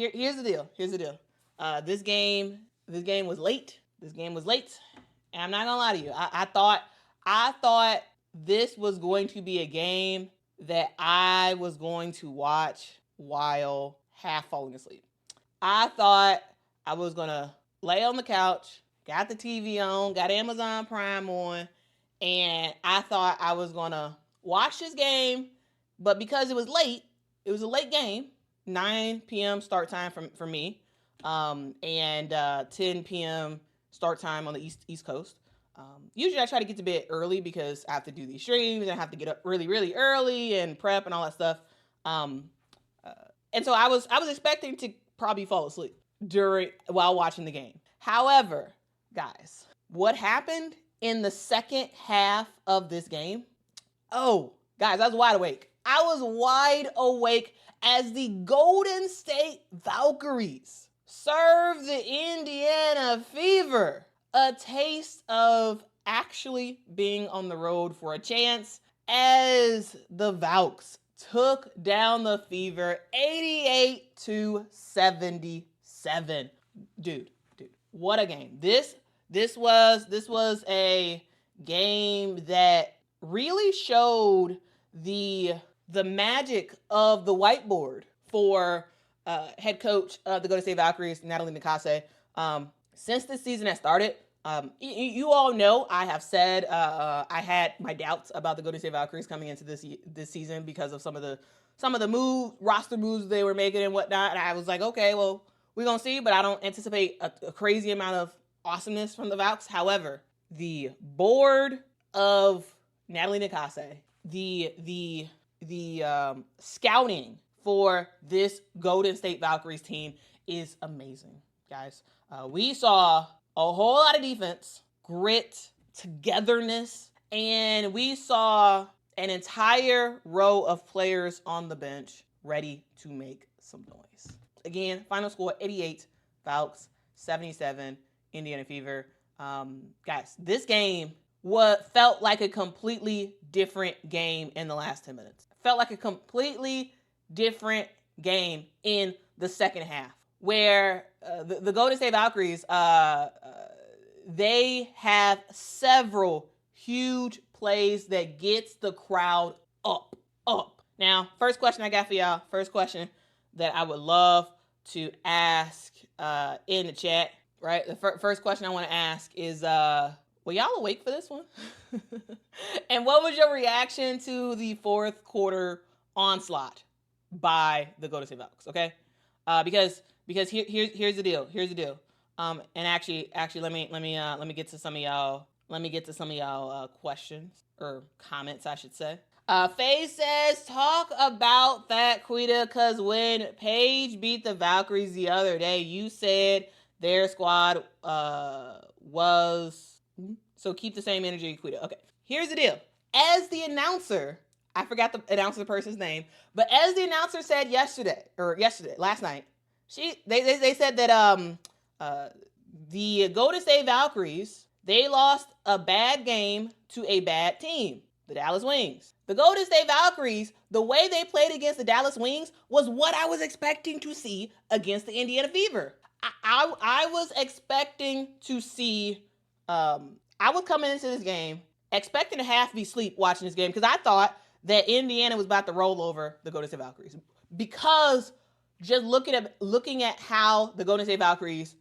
Here's the deal. This game was late. And I'm not gonna lie to you. I thought this was going to be a game that I was going to watch while half falling asleep. I thought I was gonna lay on the couch, got the TV on, got Amazon Prime on, and I thought I was gonna watch this game, but because it was a late game, 9 p.m. start time for me, and 10 p.m. start time on the East Coast. Usually I try to get to bed early because I have to do these streams and I have to get up really, really early and prep and all that stuff. And so I was expecting to probably fall asleep while watching the game. However, guys, what happened in the second half of this game? Oh, guys, I was wide awake. I was wide awake as the Golden State Valkyries served the Indiana Fever a taste of actually being on the road for a chance as the Valks took down the Fever 88-77. Dude, what a game. This was a game that really showed the magic of the whiteboard for head coach of the Golden State Valkyries, Natalie Nakase. Since this season has started, you all know I have said I had my doubts about the Golden State Valkyries coming into this season because of some of the roster moves they were making and whatnot. And I was like, okay, well, we're gonna see, but I don't anticipate a crazy amount of awesomeness from the Valks. However, the board of Natalie Nakase, the scouting for this Golden State Valkyries team is amazing, guys. We saw a whole lot of defense, grit, togetherness, and we saw an entire row of players on the bench ready to make some noise. Again, final score 88, Valks 77, Indiana Fever. Guys, this game felt like a completely different game in the last 10 minutes. Felt like a completely different game in the second half, where the Golden State Valkyries, they have several huge plays that gets the crowd up. Now, first question I got for y'all, first question that I would love to ask in the chat, right? The first question I want to ask is, were y'all awake for this one? And what was your reaction to the fourth quarter onslaught by the Golden State Valkyries? Okay, because here's the deal. And actually, let me get to some of y'all. Let me get to some of y'all questions or comments, I should say. Faye says, talk about that, Quita, because when Paige beat the Valkyries the other day, you said their squad was... So keep the same energy, Quita. Okay, here's the deal. As the announcer, I forgot the announcer person's name, but as the announcer said last night, they said that the Golden State Valkyries, they lost a bad game to a bad team, the Dallas Wings. The Golden State Valkyries, the way they played against the Dallas Wings was what I was expecting to see against the Indiana Fever. I was expecting to see, I was coming into this game expecting to half be asleep watching this game because I thought that Indiana was about to roll over the Golden State Valkyries. Because just looking at how the Golden State Valkyries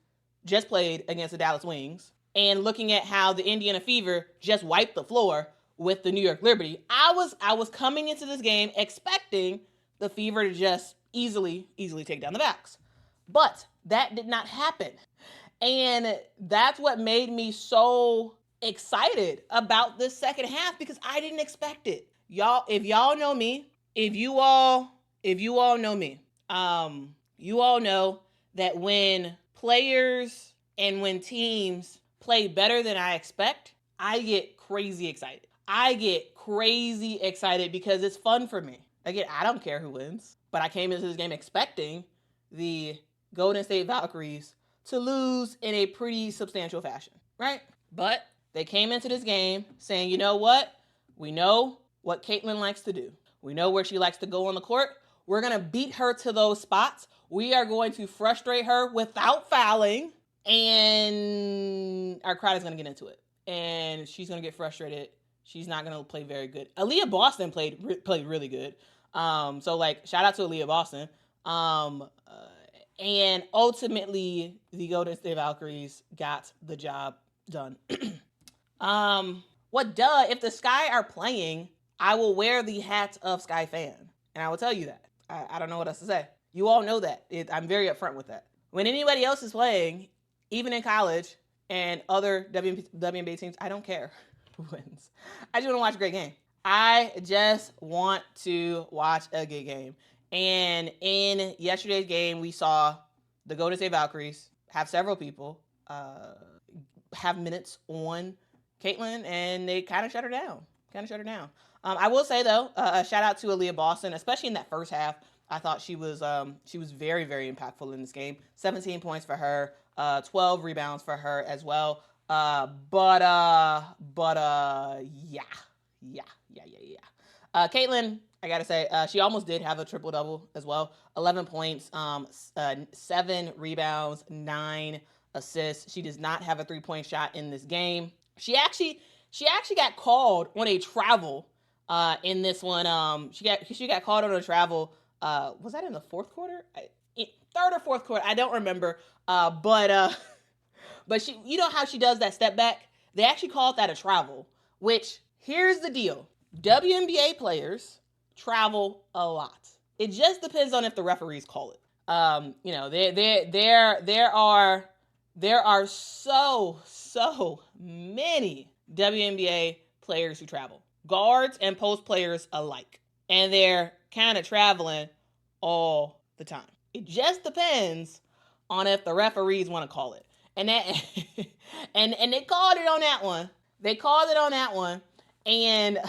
just played against the Dallas Wings and looking at how the Indiana Fever just wiped the floor with the New York Liberty, I was coming into this game expecting the Fever to just easily take down the Valks. But that did not happen. And that's what made me so excited about this second half because I didn't expect it. Y'all, if y'all know me, if you all know me, you all know that when players and when teams play better than I expect, I get crazy excited. Because it's fun for me. Again, I don't care who wins, but I came into this game expecting the Golden State Valkyries to lose in a pretty substantial fashion, right? But they came into this game saying, you know what? We know what Caitlyn likes to do. We know where she likes to go on the court. We're going to beat her to those spots. We are going to frustrate her without fouling, and our crowd is going to get into it. And she's going to get frustrated. She's not going to play very good. Aaliyah Boston played really good. So, like, shout out to Aaliyah Boston. And ultimately, the Golden State Valkyries got the job done. If the Sky are playing, I will wear the hat of Sky fan. And I will tell you that. I don't know what else to say. You all know that. I'm very upfront with that. When anybody else is playing, even in college and other WNBA teams, I don't care who wins. I just want to watch a great game. I just want to watch a good game. And in yesterday's game, we saw the Golden State Valkyries have several people have minutes on Caitlyn, and they kind of shut her down. I will say, though, a shout out to Aaliyah Boston, especially in that first half. I thought she was very, very impactful in this game. 17 points for her, 12 rebounds for her as well. Yeah. Caitlyn, I gotta say, she almost did have a triple-double as well. 11 points, 7 rebounds, 9 assists. She does not have a three-point shot in this game. She actually got called on a travel in this one. She got called on a travel. Was that in the fourth quarter? Third or fourth quarter? I don't remember. But she, you know how she does that step back? They actually called that a travel. Which, here's the deal: WNBA players travel a lot. It just depends on if the referees call it. There are so many WNBA players who travel, guards and post players alike, and they're kind of traveling all the time. It just depends on if the referees want to call it, and that and they called it on that one. And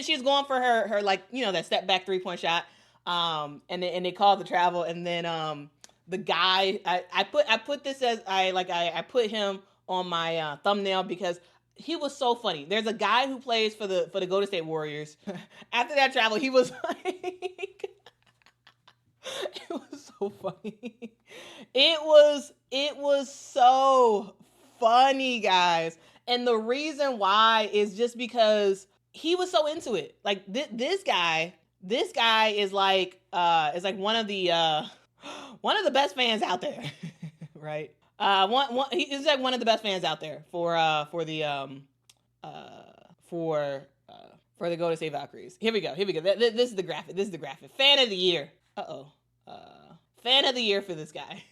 she's going for her like, that step back 3-point shot, and they called the travel, and then the guy, I put this as I put him on my thumbnail because he was so funny. There's a guy who plays for the Golden State Warriors. After that travel, he was like, it was so funny. It was so funny, guys. And the reason why is just because he was so into it. Like this guy is like one of the best fans out there, right? He's like one of the best fans out there for the Golden State Valkyries. Here we go. This is the graphic. Fan of the year. Fan of the year for this guy.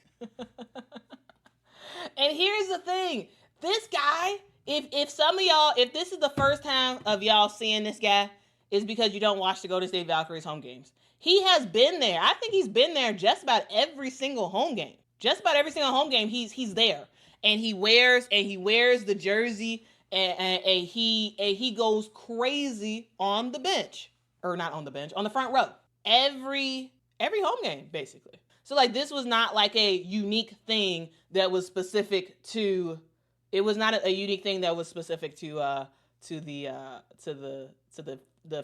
And here's the thing. This guy, if some of y'all, if this is the first time of y'all seeing this guy, is because you don't watch the Golden State Valkyries home games. He has been there. I think he's been there just about every single home game. He's there. And he wears the jersey, and he goes crazy on the bench. Or not on the bench, on the front row. Every home game, basically. So like, this was not like a unique thing that was specific to, it was not a unique thing that was specific to the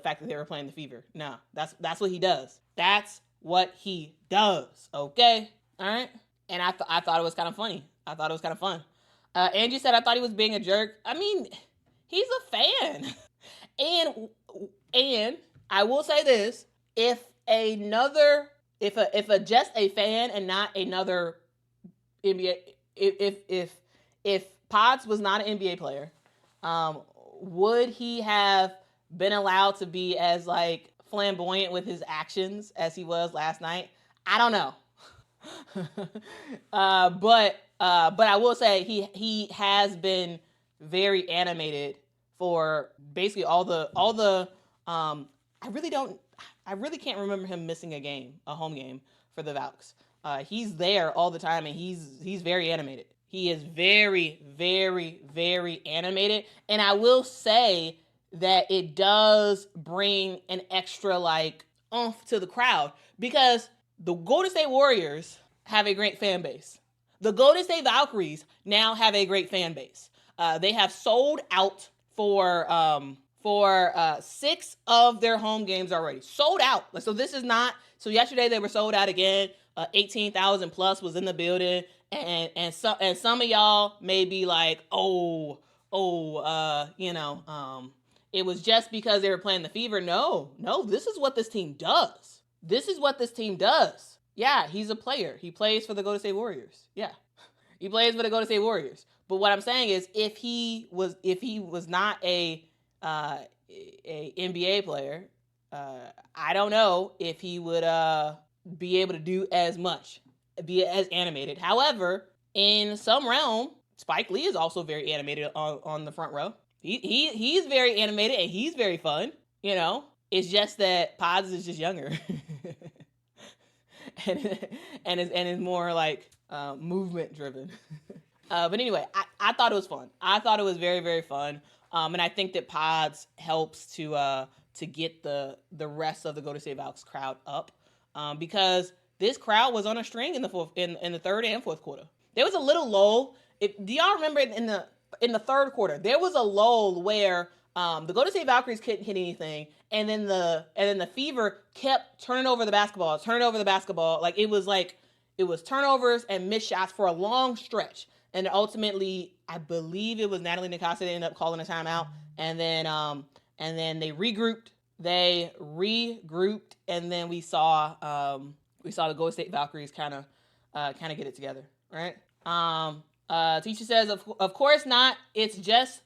fact that they were playing the Fever. No, that's what he does. That's what he does. Okay. All right. And I thought it was kind of funny. I thought it was kind of fun. Angie said, I thought he was being a jerk. I mean, he's a fan. And I will say this, if just a fan and not another NBA, if Potts was not an NBA player, would he have been allowed to be as like flamboyant with his actions as he was last night? I don't know. But I will say he has been very animated for basically all the I really can't remember him missing a home game for the Valks. He's there all the time, and he's very animated. He is very, very, very animated. And I will say that it does bring an extra like oomph to the crowd, because the Golden State Warriors have a great fan base. The Golden State Valkyries now have a great fan base. They have sold out for for 6 of their home games already. Sold out. So this is not, so yesterday they were sold out again. 18,000 plus was in the building. And some of y'all may be like, it was just because they were playing the Fever. No, this is what this team does. Yeah, he's a player. He plays for the Golden State Warriors. Yeah, he plays for the Golden State Warriors. But what I'm saying is, if he was not a NBA player, I don't know if he would be able to do as much, be as animated. However, in some realm, Spike Lee is also very animated on the front row. He's very animated and he's very fun. It's just that Pods is just younger, and is more like movement driven. But anyway, I thought it was fun. I thought it was very, very fun. And I think that Pods helps to get the rest of the Golden State Valks crowd up, because this crowd was on a string in the third and fourth quarter. There was a little lull. Do y'all remember in the third quarter there was a lull where the Golden State Valkyries couldn't hit anything, and then the Fever kept turning over the basketball. Like it was turnovers and missed shots for a long stretch. And ultimately, I believe it was Natalie Nakase that ended up calling a timeout. And then they regrouped. And then we saw the Golden State Valkyries kind of get it together, right? Tisha says, of course not. It's just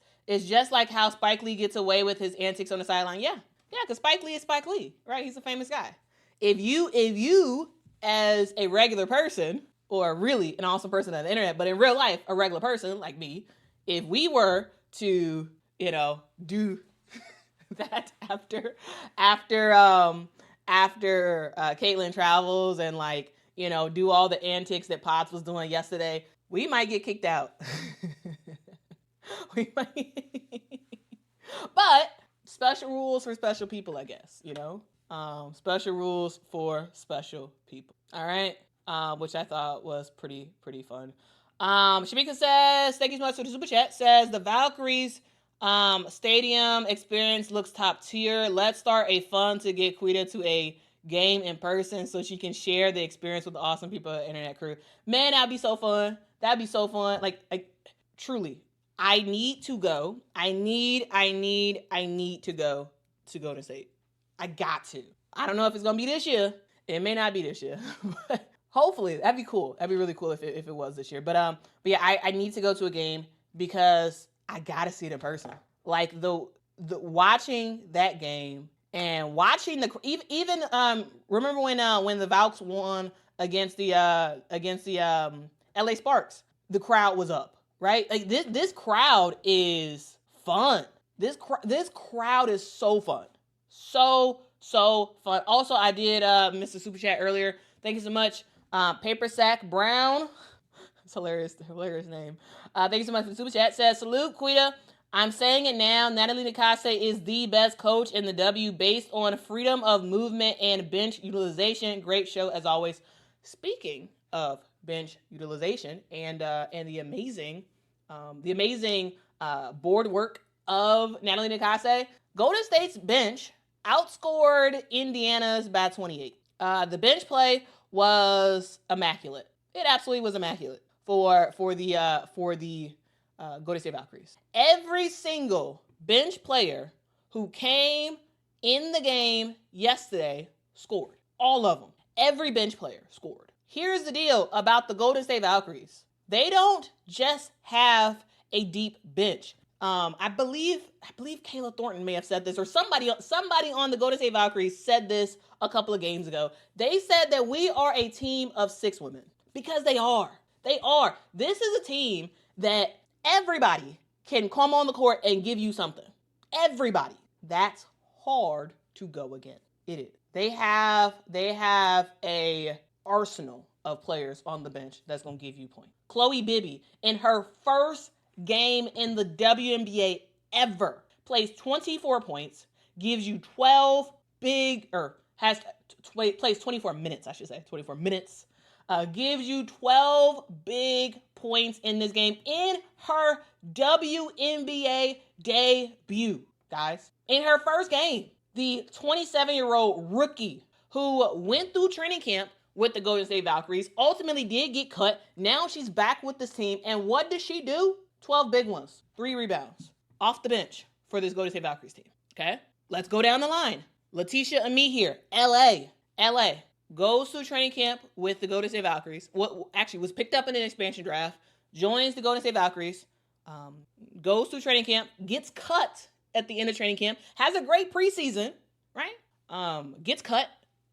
like how Spike Lee gets away with his antics on the sideline. Yeah, because Spike Lee is Spike Lee, right? He's a famous guy. If you as a regular person, or really an awesome person on the internet, but in real life, a regular person like me, if we were to, do that after Caitlyn travels and do all the antics that Potts was doing yesterday, we might get kicked out. But special rules for special people, I guess, special rules for special people. All right. Which I thought was pretty fun. Shamika says, thank you so much for the super chat, says the Valkyries stadium experience looks top tier. Let's start a fund to get Quita to a game in person so she can share the experience with the awesome people at Internet Crew. Man, that'd be so fun. Like truly, I need to go. I need to go to Golden State. I got to. I don't know if it's going to be this year. It may not be this year. But hopefully, that'd be cool. That'd be really cool if it was this year. But yeah, I need to go to a game because I gotta see it in person. Like the watching that game and watching even remember when the Valks won against the LA Sparks, the crowd was up, right? Like this crowd is fun. This crowd is so fun, so fun. Also, I did Mr. Super Chat earlier. Thank you so much. Paper Sack Brown. It's hilarious name. Thank you so much for the super chat. Says, salute, Quita. I'm saying it now. Natalie Nakase is the best coach in the W based on freedom of movement and bench utilization. Great show as always. Speaking of bench utilization and the amazing board work of Natalie Nakase, Golden State's bench outscored Indiana's by 28. The bench play was immaculate. It absolutely was immaculate for the Golden State Valkyries. Every single bench player who came in the game yesterday scored. All of them. Every bench player scored. Here's the deal about the Golden State Valkyries. They don't just have a deep bench. I believe Kayla Thornton may have said this, or somebody on the Golden State Valkyries said this a couple of games ago. They said that we are a team of 6 women, because they are. They are. This is a team that everybody can come on the court and give you something. Everybody. That's hard to go against. It is. They have a arsenal of players on the bench that's going to give you points. Chloe Bibby, in her first game in the WNBA ever, plays 24 points, gives you 12 plays 24 minutes, I should say, 24 minutes, gives you 12 big points in this game in her WNBA debut. guys. In her first game, the 27-year-old rookie who went through training camp with the Golden State Valkyries ultimately did get cut. Now she's back with this team. And what does she do? 12 big ones, 3 rebounds off the bench for this Golden State Valkyries team. Okay, let's go down the line. Letitia Amihere, LA, goes through training camp with the Golden State Valkyries. What actually was picked up in an expansion draft, joins the Golden State Valkyries, goes through training camp, gets cut at the end of training camp, has a great preseason, right? Gets cut,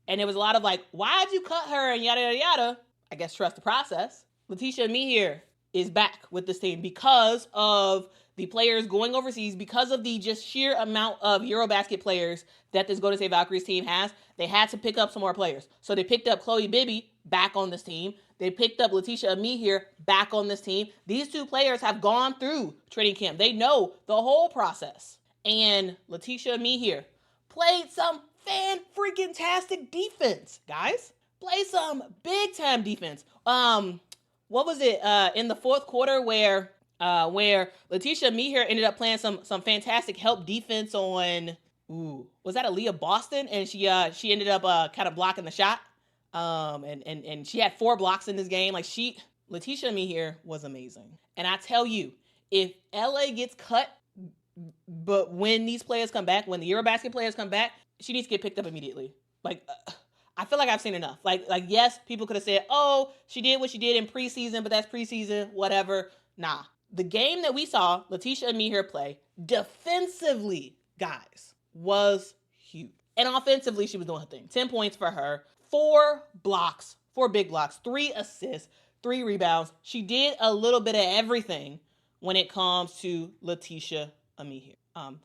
and there was a lot of like, why'd you cut her and yada, yada, yada. I guess trust the process. Letitia Amihere is back with this team because of the players going overseas, because of the just sheer amount of Eurobasket players that this Golden State Valkyries team has. They had to pick up some more players. So they picked up Chloe Bibby back on this team. They picked up Letitia Amihere back on this team. These 2 players have gone through training camp. They know the whole process. And Letitia Amihere played some fan-freaking-tastic defense, guys. Play some big-time defense. What was it in the fourth quarter where Letitia Amihere ended up playing some fantastic help defense on, was that Aaliyah Boston? And she ended up kind of blocking the shot. And she had 4 blocks in this game. Like Letitia Amihere was amazing. And I tell you, if LA gets cut, but when these players come back, when the Eurobasket players come back, she needs to get picked up immediately. Like, I feel like I've seen enough. Like yes, people could have said, oh, she did what she did in preseason, but that's preseason, whatever. Nah. The game that we saw Letitia Amihere play defensively, guys, was huge. And offensively, she was doing her thing. 10 points for her, 4 blocks, 4 big blocks, 3 assists, 3 rebounds. She did a little bit of everything when it comes to Letitia Amihere.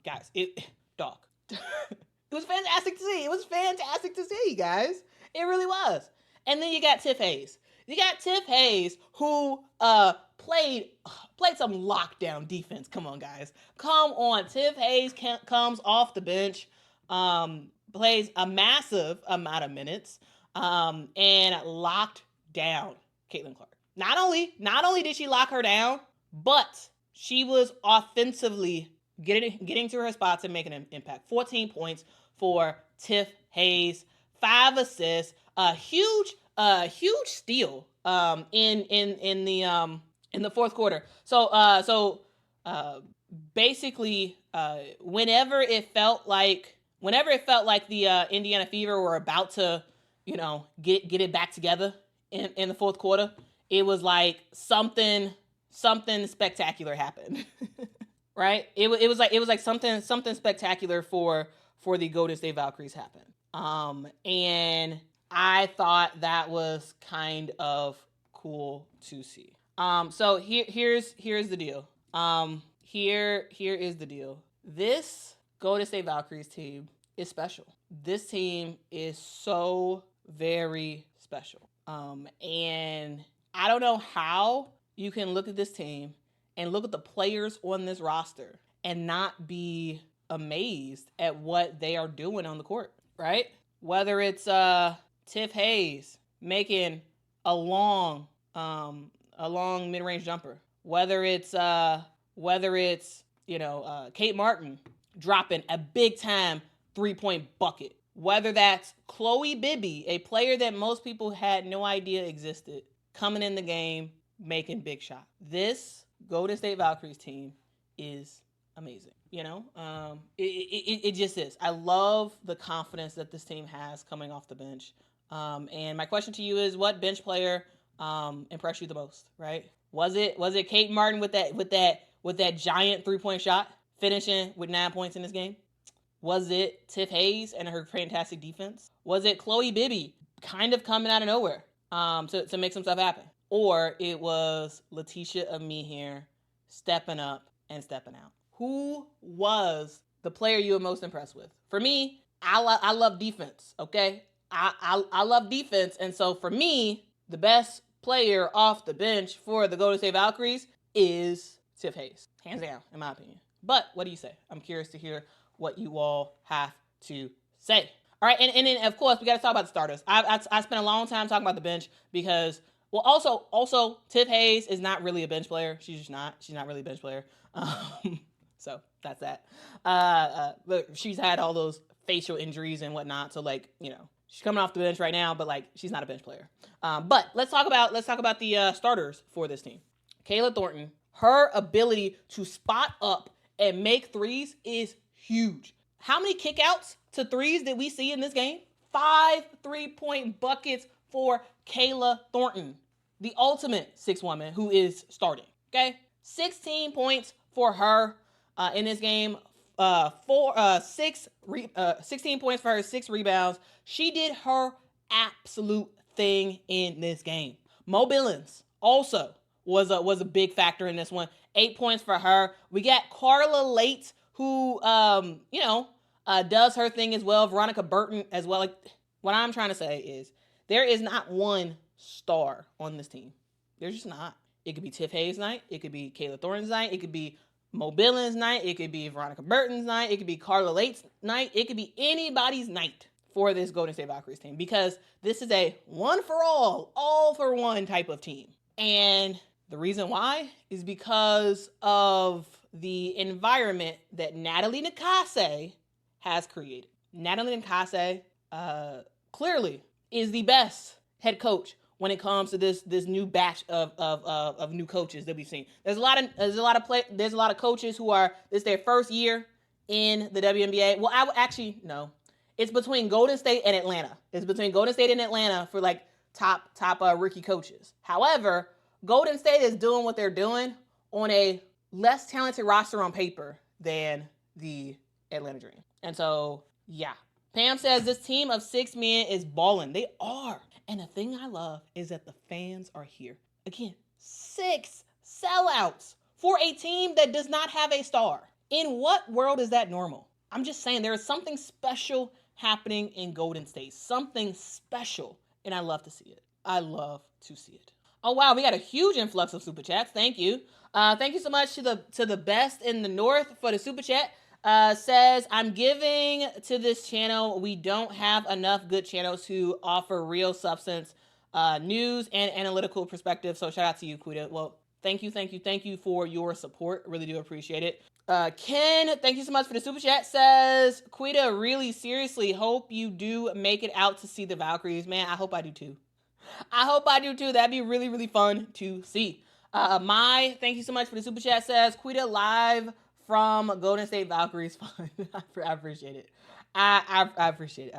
Guys, dog. It was fantastic to see. It was fantastic to see, guys. It really was. And then you got Tiff Hayes. You got Tiff Hayes, who played some lockdown defense. Come on, guys. Come on. Tiff Hayes comes off the bench, plays a massive amount of minutes, and locked down Caitlyn Clark. Not only did she lock her down, but she was offensively getting to her spots and making an impact. 14 points for Tiff Hayes, 5 assists, a huge steal in the fourth quarter. So basically, whenever it felt like the Indiana Fever were about to, get it back together in the fourth quarter, it was like something spectacular happened. Right? It was like something spectacular for the Golden State Valkyries happened. And I thought that was kind of cool to see. So here's the deal. Here is the deal. This Golden State Valkyries team is special. This team is so very special. And I don't know how you can look at this team and look at the players on this roster and not be amazed at what they are doing on the court, right? Whether it's Tiff Hayes making a long mid-range jumper, whether it's Kate Martin dropping a big-time 3-point bucket, whether that's Chloe Bibby, a player that most people had no idea existed, coming in the game, making big shots. This Golden State Valkyries team is amazing. It just is. I love the confidence that this team has coming off the bench. And my question to you is, what bench player impressed you the most? Right? Was it Kate Martin with that giant 3-point shot, finishing with 9 points in this game? Was it Tiff Hayes and her fantastic defense? Was it Chloe Bibby kind of coming out of nowhere to make some stuff happen? Or it was Letitia Amihere stepping up and stepping out? Who was the player you were most impressed with? For me, I love defense, okay? I love defense, and so for me, the best player off the bench for the Golden State Valkyries is Tiff Hayes. Hands down, in my opinion. But what do you say? I'm curious to hear what you all have to say. All right, and then, of course, we got to talk about the starters. I spent a long time talking about the bench because, well, also Tiff Hayes is not really a bench player. She's just not. She's not really a bench player. So that's that. But she's had all those facial injuries and whatnot. So like, she's coming off the bench right now, but like she's not a bench player. But let's talk about the starters for this team. Kayla Thornton, her ability to spot up and make threes is huge. How many kickouts to threes did we see in this game? 5 3-point buckets for Kayla Thornton, the ultimate 6 woman who is starting. Okay, 16 points for her in this game. 16 points for her, 6 rebounds. She did her absolute thing in this game. Mo Billings also was a big factor in this one. 8 points for her. We got Carla Late, who does her thing as well. Veronica Burton as well. Like, what I'm trying to say is there is not one star on this team. There's just not. It could be Tiff Hayes' night. It could be Kayla Thornton's night. It could be Mo Billings' night. It could be Veronica Burton's night. It could be Carla Late's night. It could be anybody's night for this Golden State Valkyries team, because this is a one for all for one type of team. And the reason why is because of the environment that Natalie Nakase has created. Natalie Nakase clearly is the best head coach when it comes to this new batch of new coaches that we've seen. There's a lot of coaches who are, this is their first year in the WNBA. Well, I would actually, no. It's between Golden State and Atlanta. It's between Golden State and Atlanta for like top rookie coaches. However, Golden State is doing what they're doing on a less talented roster on paper than the Atlanta Dream. And so, yeah. Pam says this team of 6 men is balling. They are. And the thing I love is that the fans are here. Again, 6 sellouts for a team that does not have a star. In what world is that normal? I'm just saying there is something special happening in Golden State. Something special. And I love to see it. I love to see it. Oh, wow. We got a huge influx of super chats. Thank you. Thank you so much to the best in the North for the super chat. Says, I'm giving to this channel. We don't have enough good channels to offer real substance, news, and analytical perspective. So shout out to you, Quita. Well, thank you for your support. Really do appreciate it. Ken, thank you so much for the super chat. Says, Quita, really seriously hope you do make it out to see the Valkyries. Man, I hope I do too. That'd be really, really fun to see. Thank you so much for the super chat. Says, Quita live from Golden State Valkyries fun. I appreciate it. I appreciate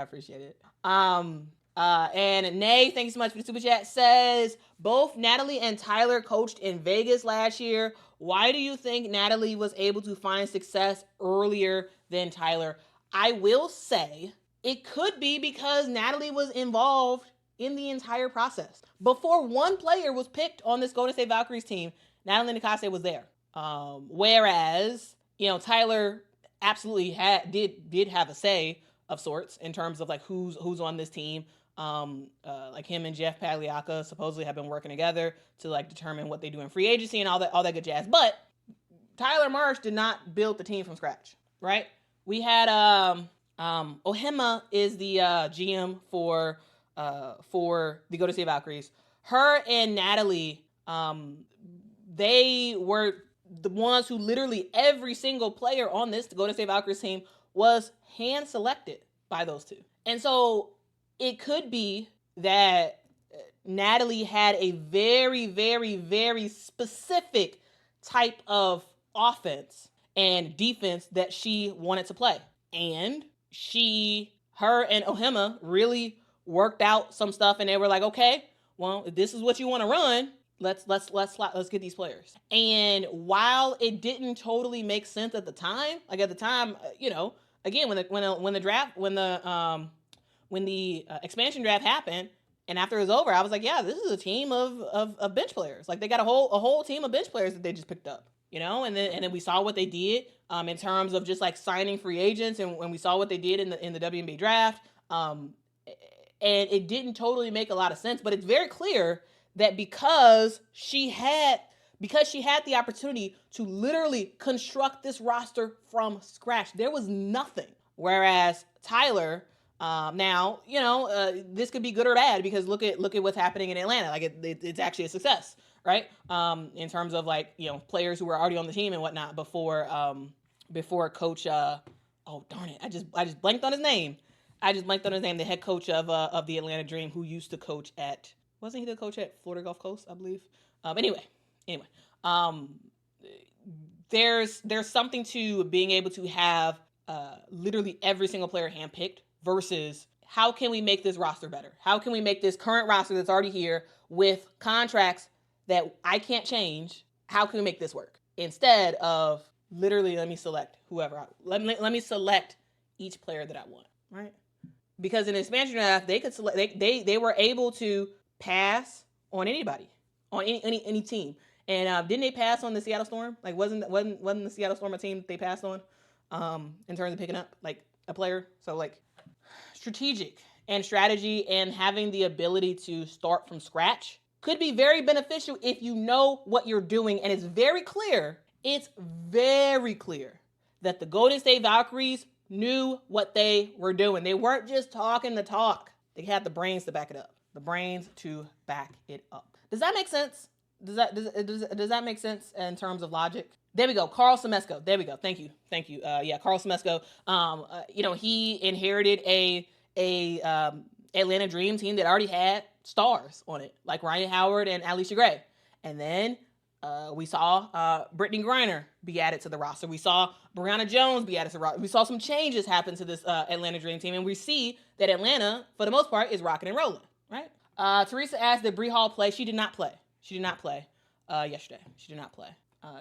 it. And Nay, thank you so much for the super chat. Says, both Natalie and Tyler coached in Vegas last year. Why do you think Natalie was able to find success earlier than Tyler? I will say it could be because Natalie was involved in the entire process. Before one player was picked on this Golden State Valkyries team, Natalie Nakase was there. Whereas, Tyler absolutely did have a say of sorts in terms of like who's on this team. Like him and Jeff Pagliacca supposedly have been working together to like determine what they do in free agency and all that good jazz. But Tyler Marsh did not build the team from scratch, right? We had Ohema is the GM for the Golden State Valkyries. Her and Natalie, they were the ones who literally every single player on this Golden State Valkyries team was hand selected by those two. And so it could be that Natalie had a very, very, very specific type of offense and defense that she wanted to play. And her and Ohema really worked out some stuff, and they were like, okay, well, if this is what you want to run, let's get these players. And while it didn't totally make sense at the time, again, when the expansion draft happened, and after it was over, I was like, yeah, this is a team of bench players. Like they got a whole team of bench players that they just picked up, and then we saw what they did in terms of just like signing free agents, and when we saw what they did in the WNBA draft, and it didn't totally make a lot of sense, but it's very clear that because she had the opportunity to literally construct this roster from scratch, there was nothing. Whereas Tyler, this could be good or bad because look at what's happening in Atlanta. Like it's actually a success, right? In terms of like, players who were already on the team and whatnot before before Coach. Oh darn it! I just blanked on his name. The head coach of the Atlanta Dream, who used to coach at, wasn't he the coach at Florida Gulf Coast, I believe. Anyway, there's something to being able to have literally every single player handpicked versus how can we make this roster better? How can we make this current roster that's already here with contracts that I can't change? How can we make this work? Instead of literally, let me select let me select each player that I want, right? Because in the expansion draft, they could select, they were able to pass on anybody, on any team. And didn't they pass on the Seattle Storm? Like wasn't the Seattle Storm a team that they passed on in terms of picking up like a player? So like strategic and strategy and having the ability to start from scratch could be very beneficial if you know what you're doing. And it's very clear that the Golden State Valkyries knew what they were doing. They weren't just talking the talk. They had the brains to back it up. Does that make sense? Does that make sense in terms of logic? There we go. Carl Semesco. There we go. Thank you. Carl Semesco. He inherited a Atlanta Dream team that already had stars on it, like Ryan Howard and Alicia Gray. And then we saw Brittany Griner be added to the roster. We saw Brianna Jones be added to the roster. We saw some changes happen to this Atlanta Dream team, and we see that Atlanta, for the most part, is rocking and rolling, right? Teresa asked, did Bree Hall play? She did not play. Yesterday. She did not play.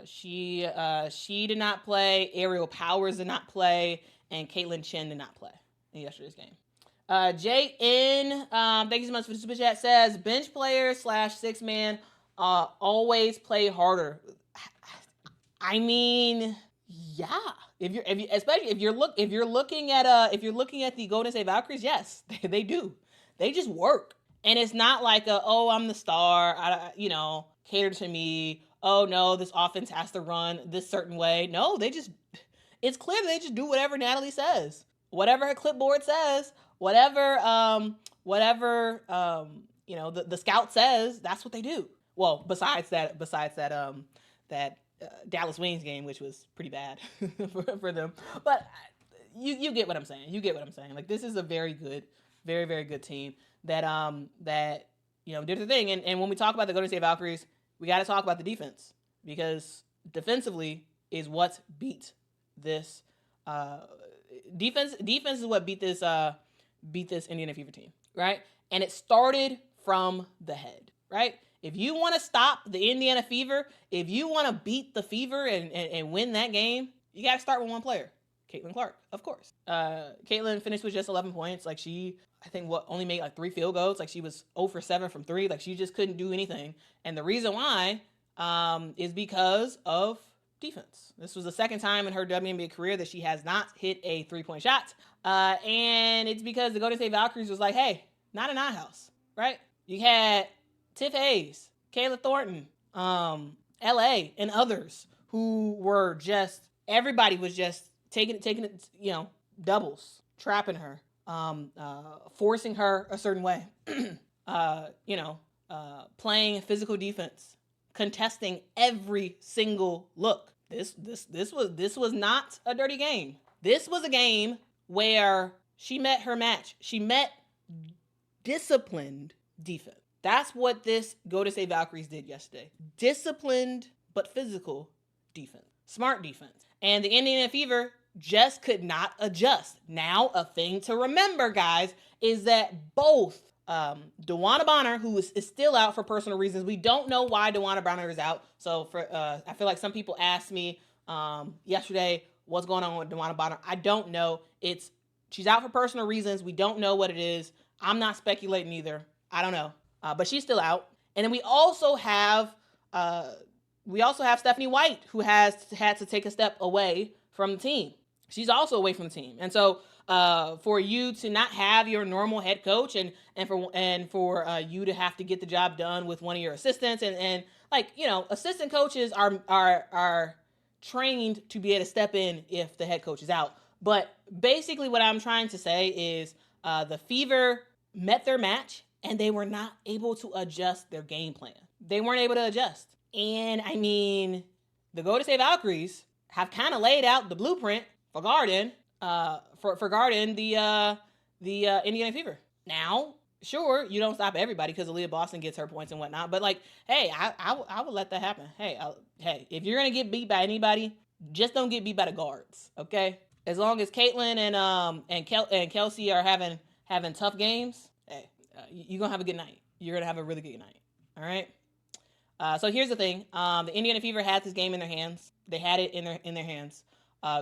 She did not play. Aerial Powers did not play, and Caitlin Chen did not play in yesterday's game. JN, thank you so much for the super chat, says bench player / 6-man always play harder. I mean, yeah. Especially if you're looking at the Golden State Valkyries, yes, they do. They just work. And it's not like I'm the star, cater to me. Oh no, this offense has to run this certain way. No, it's clear they just do whatever Natalie says. Whatever her clipboard says, whatever the scout says, that's what they do. Well, besides that Dallas Wings game, which was pretty bad for them. But you get what I'm saying. Like, this is a very good, very, very good team that did the thing. And when we talk about the Golden State Valkyries, we got to talk about the defense, because defensively is what beat this defense is what beat this Indiana Fever team, right? And it started from the head, right? If you want to stop the Indiana Fever, if you want to beat the Fever and win that game, you got to start with one player, Caitlyn Clark, of course. Caitlyn finished with just 11 points. Like, she, I think, only made like 3 field goals. Like, she was 0 for 7 from 3. Like, she just couldn't do anything. And the reason why is because of defense. This was the second time in her WNBA career that she has not hit a 3-point shot. And it's because the Golden State Valkyries was like, hey, not in our house, right? You had Tiff Hayes, Kayla Thornton, LA, and others who were just, everybody was just taking it, doubles, trapping her, forcing her a certain way, playing physical defense, contesting every single look. This was not a dirty game. This was a game where she met her match. She met disciplined defense. That's what this Golden State Valkyries did yesterday. Disciplined but physical defense. Smart defense. And the Indiana Fever just could not adjust. Now, a thing to remember, guys, is that both DeWanna Bonner, who is still out for personal reasons. We don't know why DeWanna Bonner is out. So I feel like some people asked me yesterday, what's going on with DeWanna Bonner? I don't know. She's out for personal reasons. We don't know what it is. I'm not speculating either. I don't know. But she's still out. And then we also have Stephanie White, who has had to take a step away from the team. She's also away from the team. And so for you to not have your normal head coach and for you to have to get the job done with one of your assistants and assistant coaches are trained to be able to step in if the head coach is out. But basically what I'm trying to say is the Fever met their match and they were not able to adjust their game plan. They weren't able to adjust. And I mean, the Golden State Valkyries have kind of laid out the blueprint for guarding the Indiana Fever. Now, sure, you don't stop everybody because Aaliyah Boston gets her points and whatnot, but like, hey, I would let that happen. Hey, if you're gonna get beat by anybody, just don't get beat by the guards, okay? As long as Caitlyn and Kelsey are having tough games, hey, you're gonna have a good night. You're gonna have a really good night. All right. So here's the thing: the Indiana Fever had this game in their hands. They had it in their hands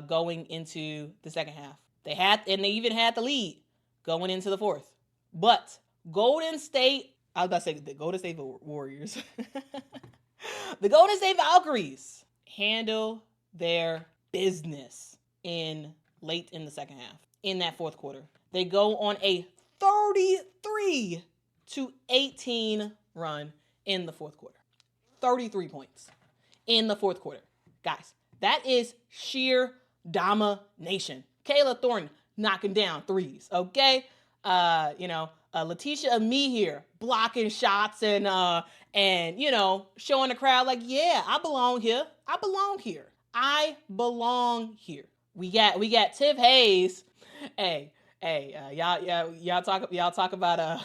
going into the second half. They even had the lead going into the fourth. But Golden State, I was about to say the Golden State Warriors, the Golden State Valkyries handle their business late in the second half. In that fourth quarter, they go on a 33-18 run in the fourth quarter. 33 points in the fourth quarter. Guys, that is sheer domination. Kayla Thornton knocking down threes, okay? Letitia Amie here blocking shots and showing the crowd like, yeah, I belong here. I belong here. We got Tiff Hayes. Y'all talk about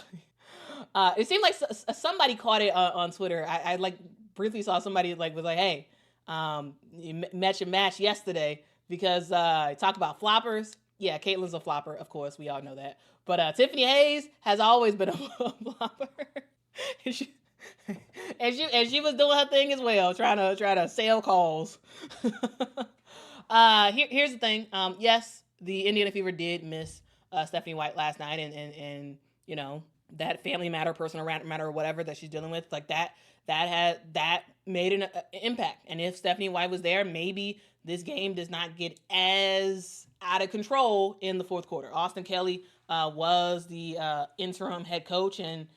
it seemed like somebody caught it on Twitter. I like briefly saw somebody like was like, hey, match yesterday because talk about floppers. Yeah, Caitlyn's a flopper, of course, we all know that. But Tiffany Hayes has always been a flopper. and she was doing her thing as well, trying to sell calls. Here's the thing. Yes, the Indiana Fever did miss Stephanie White last night, and that family matter, personal matter, or whatever that she's dealing with, like that made an impact. And if Stephanie White was there, maybe this game does not get as out of control in the fourth quarter. Austin Kelly was the interim head coach, and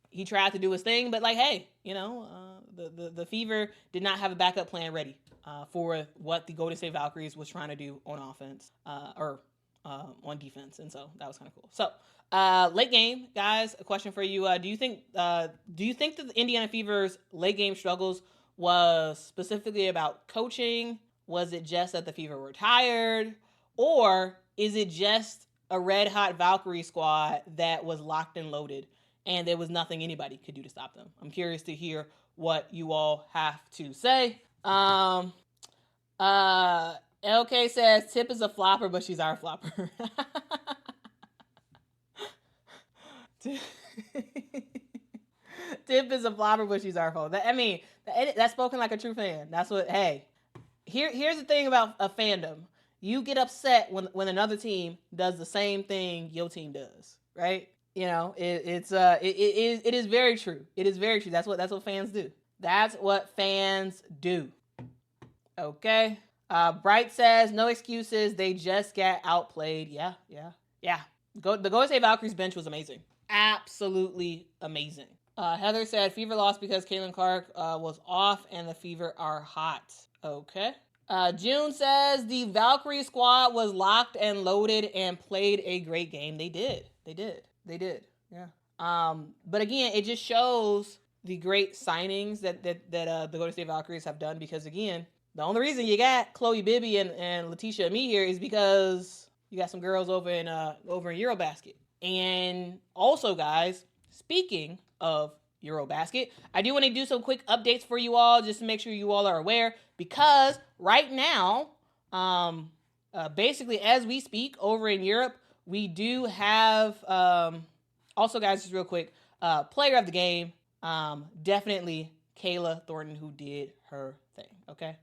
he tried to do his thing, but like, hey, the Fever did not have a backup plan ready for what the Golden State Valkyries was trying to do on offense or on defense, and so that was kind of cool. So late game, guys, a question for you: do you think that the Indiana Fever's late game struggles was specifically about coaching? Was it just that the Fever were tired, or is it just a red hot Valkyrie squad that was locked and loaded and there was nothing anybody could do to stop them? I'm curious to hear what you all have to say. LK says Tip is a flopper, but she's our flopper. Tip is a flopper, but she's our fault. That's spoken like a true fan. That's what. Hey, here's the thing about a fandom. You get upset when another team does the same thing your team does, right? It is very true. It is very true. That's what fans do. That's what fans do. Okay. Bright says no excuses. They just got outplayed. Yeah. The Golden State Valkyries bench was amazing. Absolutely amazing. Heather said Fever lost because Caitlyn Clark was off and the Fever are hot. Okay. June says the Valkyrie squad was locked and loaded and played a great game. They did. Yeah. But again, it just shows the great signings that the Golden State Valkyries have done, because again, the only reason you got Chloe Bibby and Letitia Amie here is because you got some girls over in Eurobasket. And also, guys, speaking of Eurobasket, I do want to do some quick updates for you all just to make sure you all are aware, because right now, basically as we speak over in Europe, we do have, also guys, just real quick, player of the game, definitely Kayla Thornton, who did her thing, okay?